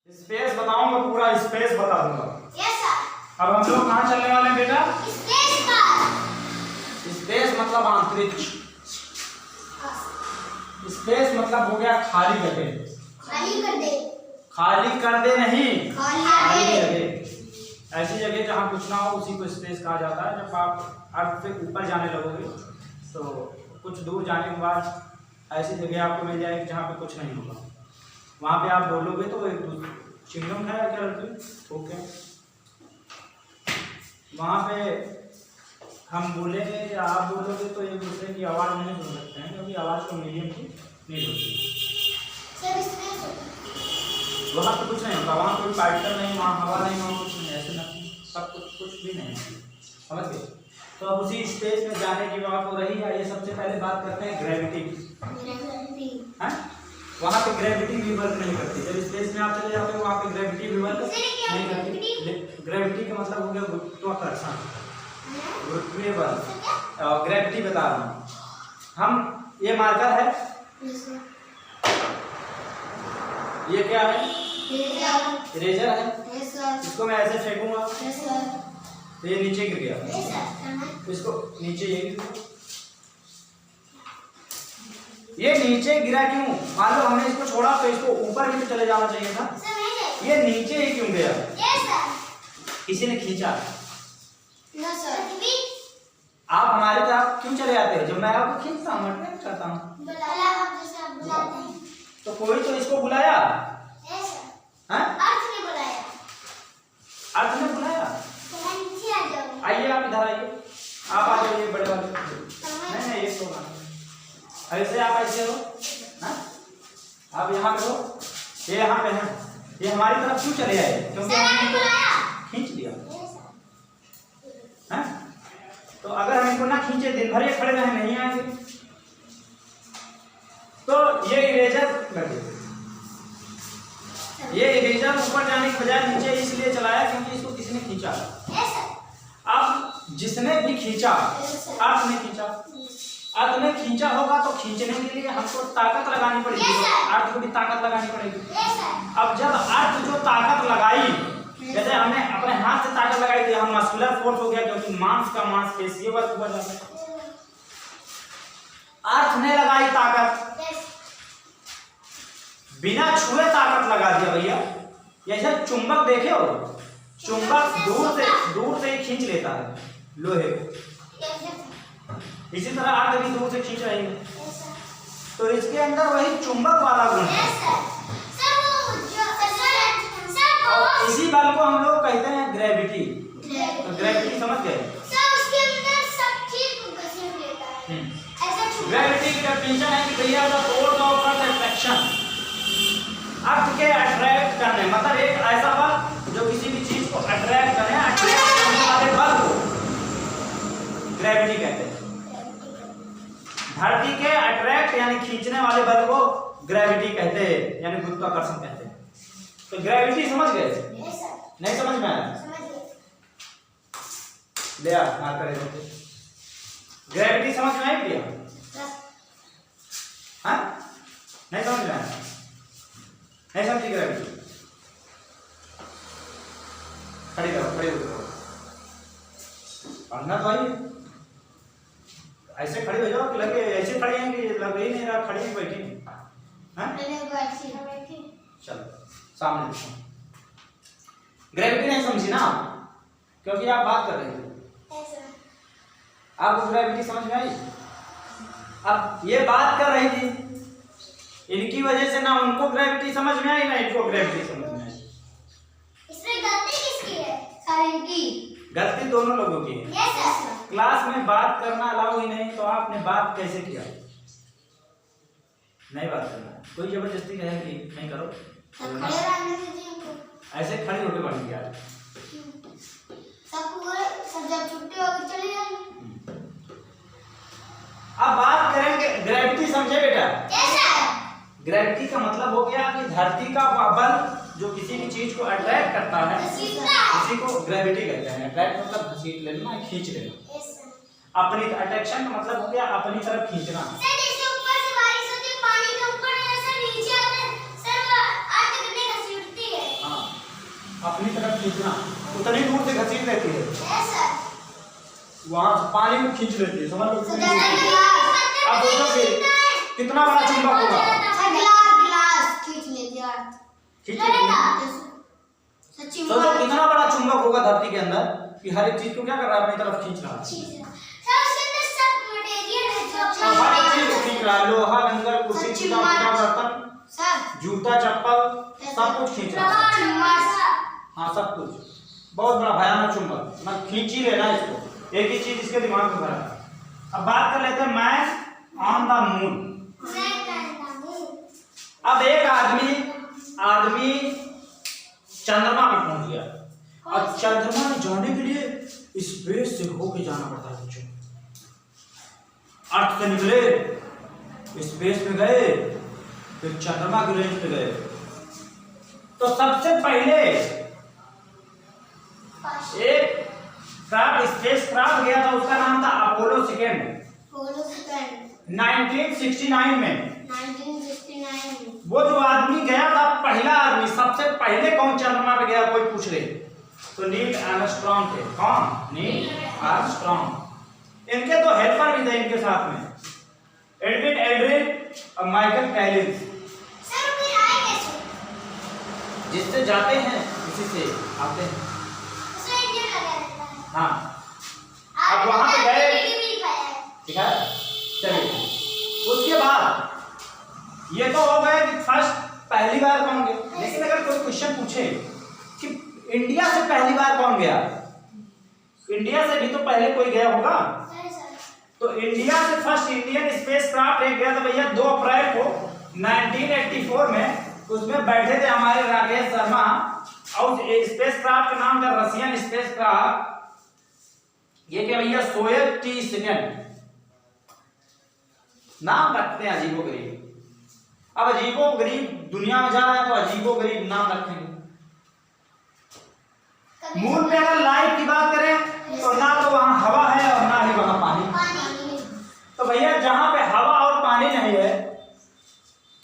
Space बताऊंगा, पूरा space बता दूंगा। Yes sir. अब हम लोग कहाँ चलने वाले हैं बेटा? स्पेस पर। स्पेस मतलब अंतरिक्ष। स्पेस मतलब हो गया खाली जगह। खाली कर दे। खाली कर दे नहीं, खाली जगह। ऐसी जगह जहाँ कुछ ना हो उसी को स्पेस कहा जाता है। जब आप अर्थ से ऊपर जाने लगोगे तो कुछ दूर जाने के बाद ऐसी जगह आपको मिल जाएगी जहाँ पे कुछ नहीं होगा। वहाँ पे आप बोलोगे तो एक दूसरे चिंगम खाया क्या लड़के ओके, वहाँ पे हम बोलेंगे या आप बोलोगे तो एक दूसरे की आवाज़ नहीं सुन सकते हैं, क्योंकि आवाज़ को मीडियम की नहीं होती। सर स्पेस वहाँ पे कुछ नहीं होता, वहाँ कोई पार्टिकल नहीं, वहाँ हवा नहीं, वहाँ कुछ नहीं, ऐसे नहीं, सब कुछ भी नहीं है। समझ गए? तो अब उसी स्पेस में जाने की बात हो रही है। ये सबसे पहले बात करते हैं ग्रेविटी की। हाँ, वहाँ पे ग्रेविटी भी वर्क नहीं करती। जब स्पेस में आप चले जाते हो वहाँ पे ग्रेविटी भी वर्क नहीं करती। ग्रेविटी का मतलब हो गया गुरुत्वाकर्षण, गुरुत्वीय बल। और ग्रेविटी बता रहा हूँ हम। ये मार्कर है, ये क्या है? इरेजर है। इसको मैं ऐसे फेंकूंगा तो ये नीचे गिर गया, तो इसको नीचे ये गिर गया। ये नीचे गिरा क्यों? मान लो हमने इसको छोड़ा तो इसको ऊपर भी तो चले जाना चाहिए था, ये नीचे ही क्यों गया? किसी ने खींचा। आप हमारे तरफ क्यों चले जाते हैं? जब मैं आपको खींचता हूँ, अट्रैक्ट करता हूँ, तो कोई तो इसको बुलाया। अर्थ ने बुलाया। आइए आप इधर आइए, आप आ जाइए बड़े वाले। नहीं ये तो ऐसे आप ऐसे हो ना, आप यहाँ पे हो, ये यहाँ पे है। ये हमारी तरफ क्यों चले आए? क्योंकि हमने इनको खींच लिया है। तो अगर हम इनको ना खींचे, दिन भर ये खड़े रहे, नहीं आएंगे। तो ये इरेजर लगे, ये इरेजर ऊपर जाने के बजाय नीचे इसलिए चलाया क्योंकि इसको किसी ने खींचा। अब जिसने भी खींचा, अर्थ ने खींचा। अर्थ ने खींचा होगा तो खींचने के लिए हमको ताकत लगानी पड़ेगी, अर्थ को भी ताकत लगानी पड़ेगी। अब जब अर्थ जो ताकत लगाई, जैसे हमने अपने हाथ से ताकत लगाई थी, हम मस्कुलर फोर्स हो गया, क्योंकि मांस का मांसपेशीय वर्क ऊपर जाता है। अर्थ ने लगाई ताकत, बिना छुए ताकत लगा दिया भैया। जैसे चुंबक देखे हो, चुंबक दूर से ही खींच लेता है लोहे को, इसी तरह अर्थ भी दूर से खींच रही है। तो इसके अंदर वही चुंबक वाला गुण है, और इसी बल को हम लोग कहते हैं ग्रेविटी। तो ग्रेविटी समझ गए? ग्रेविटी की डेफिनेशन है कि भैया the force of earth attraction, earth के अट्रैक्ट करने, मतलब एक ऐसा बल जो किसी भी चीज को अट्रैक्ट करे, अट्रैक्ट करने वाले बल को ग्रेविटी कहते हैं। धरती के अट्रैक्ट यानी खींचने वाले बल को ग्रेविटी कहते हैं, यानी गुरुत्वाकर्षण कहते हैं। तो ग्रेविटी समझ गए? नहीं समझ में आया? ले आ मार्कर। ग्रेविटी समझ में आई भैया? हाँ, नहीं समझ में आया? नहीं समझी ग्रेविटी? खड़ी रहो, खड़ी रहो, पढ़ना तो आइए। ऐसे खड़ी हो जाओ कि लगे ऐसे खड़ी हैं कि लग ही नहीं रहा खड़ी ही बैठी हैं। चलो सामने देखो। ग्रेविटी नहीं समझी ना, क्योंकि आप बात कर रहे थे। आपको ग्रेविटी समझ में आई? अब ये बात कर रही थी, इनकी वजह से ना उनको ग्रेविटी समझ में आई, ना इनको ग्रेविटी समझ में आई। इसमें गलती किसकी है? सर इनकी। गलती दोनों लोगों की है। क्लास में बात करना अलाउ ही नहीं, तो आपने बात कैसे किया? नहीं बात करना, कोई जबरदस्ती कहे कि नहीं करो, ऐसे खड़ी होकर पढ़ेंगे आज। जब छुट्टी होगी चली जाएंगे। अब बात करेंगे ग्रेविटी, समझे बेटा? ग्रेविटी का मतलब हो गया कि धरती का बल जो किसी भी चीज को अट्रैक्ट करता है, इसी को ग्रेविटी कहते हैं। अट्रैक्ट मतलब घसीट लेना, खींच लेना। अपनी अट्रैक्शन का मतलब हो गया अपनी तरफ खींचना। अपनी तरफ खींचना, उतनी दूर से घसीट लेती है, यस सर। वहां से पानी को खींच लेती है, समझ लो कितनी दूर से। गिलास अब सोचो कि कितना बड़ा चुंबक होगा, गिलास खींच लेती है। खींच लेती है। सच्ची सोचो कितना बड़ा चुंबक होगा धरती के अंदर कि हर एक चीज को क्या कर रहा है, अपनी तरफ खींच रहा है। सर उसके अंदर सब मटेरियल है जो हर एक चीज को खींच रहा है, लोहा लंगर कुर्सी किताब बर्तन सर जूता चप्पल सब कुछ खींच रहा है। हाँ सब कुछ, बहुत बड़ा भयानक चुंबक, मैं खींच ही लेना इसको, एक ही चीज इसके दिमाग में भरा है। अब बात कर लेते हैं मैन ऑन द मून। अब एक आदमी चंद्रमा पे पहुंच गया, और चंद्रमा में जाने के लिए स्पेस से होके जाना पड़ता है बच्चों। अर्थ से निकले, स्पेस में गए, फिर चंद्रमा की रेंज पे गए। तो सबसे पहले एक क्राफ्ट, स्पेस क्राफ्ट गया था, उसका नाम था अपोलो सेकेंड। 1969 में 1969 में वो जो आदमी गया था, पहला आदमी, सबसे पहले कौन चंद्रमा पे गया, कोई पूछ ले तो नील आर्मस्ट्रांग थे। कौन? Neil Armstrong. इनके तो हेल्पर भी थे इनके साथ में, एडविन एल्ड्रिन और माइकल कैलिस। सर फिर आए कैसे? जिससे जाते हैं उसी से आते हैं। उसमें इंडियन लगा रहता है। हाँ, अब वहां पे गए, भी दिखाया है। ठीक है, चलिए। उसके बाद ये तो हो गया कि फर्स्ट पहली बार कौन गया, लेकिन अगर कोई क्वेश्चन पूछे कि इंडिया से पहली बार कौन गया, इंडिया से भी तो पहले कोई गया होगा, तो इंडिया से फर्स्ट इंडियन स्पेस क्राफ्ट एक गया था भैया 2 अप्रैल को 1984 में। उसमें बैठे थे हमारे राकेश शर्मा, और स्पेस क्राफ्ट का नाम था रशियन स्पेस क्राफ्ट। ये क्या भैया, सोयत T2 नाम रखते हैं अजीबोगरीब। अब अजीबोगरीब दुनिया में जा रहा है तो अजीबोगरीब नाम रखेंगे। मून पे अगर लाइफ की बात करें तो ना तो वहां हवा है और ना ही वहां पानी। तो भैया जहां पे हवा और पानी नहीं है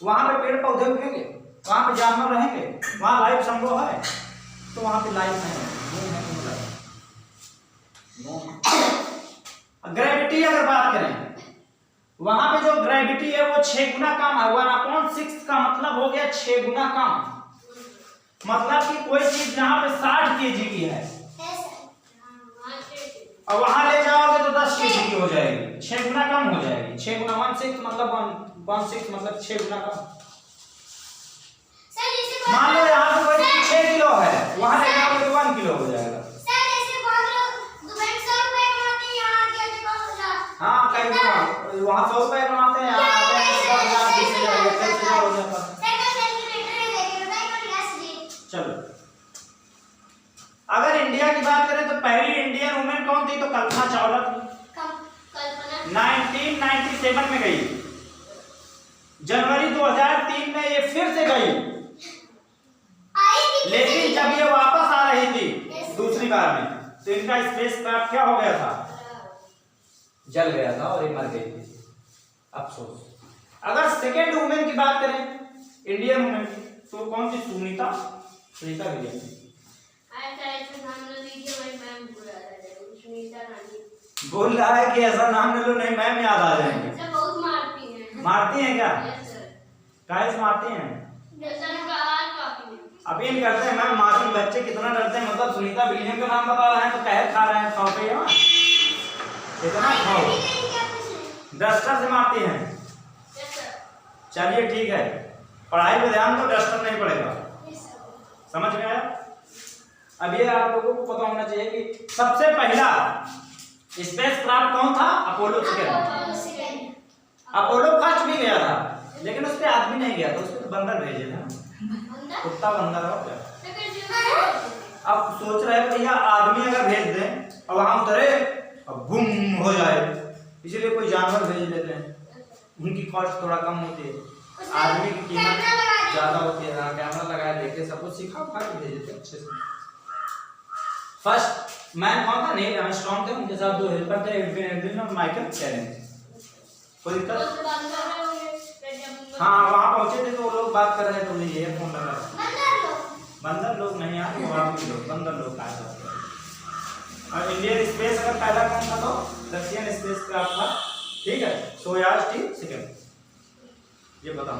वहां पे पेड़ पौधे उगेंगे, वहां पे जानवर रहेंगे, वहां लाइफ संभव है, तो वहां पे लाइफ नहीं है। ग्रेविटी अगर बात करें, वहां पे जो ग्रेविटी है वो 6 गुना कम है। 1/6 का मतलब हो गया 6 गुना कम। मतलब कि कोई चीज जहां पे 60 केजी की है और वहां ले जाओगे तो 10 केजी की हो जाएगी, 6 गुना कम हो जाएगी। 6 गुना 1/6 मतलब 1/6 मतलब 6 गुना कम। मान लो यहाँ पे कोई 6 किलो है, वहां ले जाओगे तो 1 किलो हो जाएगा। हाँ, कई वहां 100 रुपए कमाते हैं, यहाँ आते हैं 10,000 20,000 30,000 हो जाता है। चलो, अगर इंडिया की बात करें तो पहली इंडियन वुमेन कौन थी, तो कल्पना चावला थी। 1997 में गई, जनवरी 2003 में ये फिर से गई, लेकिन जब ये वापस आ रही थी दूसरी बार में तो इनका स्पेस क्राफ्ट क्या हो गया था, जल गया था और ये मर गई थी। अफसोस। अगर सेकेंड वुमेन की बात करें इंडियन वुमेन की, तो कौन सी? सुनीता विलियम्स। बोल रहा है कि ऐसा नाम ले लो नहीं मैम याद आ जाएंगे। बहुत मारती हैं। मारती हैं क्या? काहे से मारती हैं? अब इन करते हैं मैम, मासूम बच्चे कितना डरते हैं। मतलब सुनीता विलियम का नाम बता रहे हैं तो कहर खा रहे हैं, खाओ पे कितना खाओ, डस्टर से मारती हैं। चलिए ठीक है, पढ़ाई पे ध्यान दो, डस्टर नहीं पड़ेगा, समझ में आया? अब ये आप लोगों को पता होना चाहिए कि सबसे पहला स्पेस क्राफ्ट कौन था? Apollo second. अपोलो फर्स्ट भी गया था लेकिन उस पे आदमी नहीं गया था, उस पे बंदर भेजे थे, कुत्ता बंदर हो गया। अब सोच रहे हैं भैया आदमी अगर भेज दें और वहां उतरे और बुम हो जाए, इसलिए कोई जानवर भेज देते हैं, उनकी कॉस्ट थोड़ा कम होती है, आदमी की कीमत ज्यादा होती है। कैमरा लगाया, देखे सब कुछ सिखा उखा के भेज देते अच्छे से। फर्स्ट मैन कौन था? नील आर्मस्ट्रांग थे, उनके साथ 2 हेल्पर थे, एडविन एल्ड्रिन और माइकल कैलिस। कोई दिक्कत? हाँ, वहां पहुंचे थे तो वो लोग बात कर रहे थे, उन्हें ईयरफोन लगा बंदर लोग नहीं यार, वो आदमी लोग, बंदर लोग कहा जाते हैं। और इंडियन स्पेस अगर पहला कौन था तो रशियन स्पेस क्राफ्ट था, ठीक है। सोयाज टी सेकंड, ये बताओ।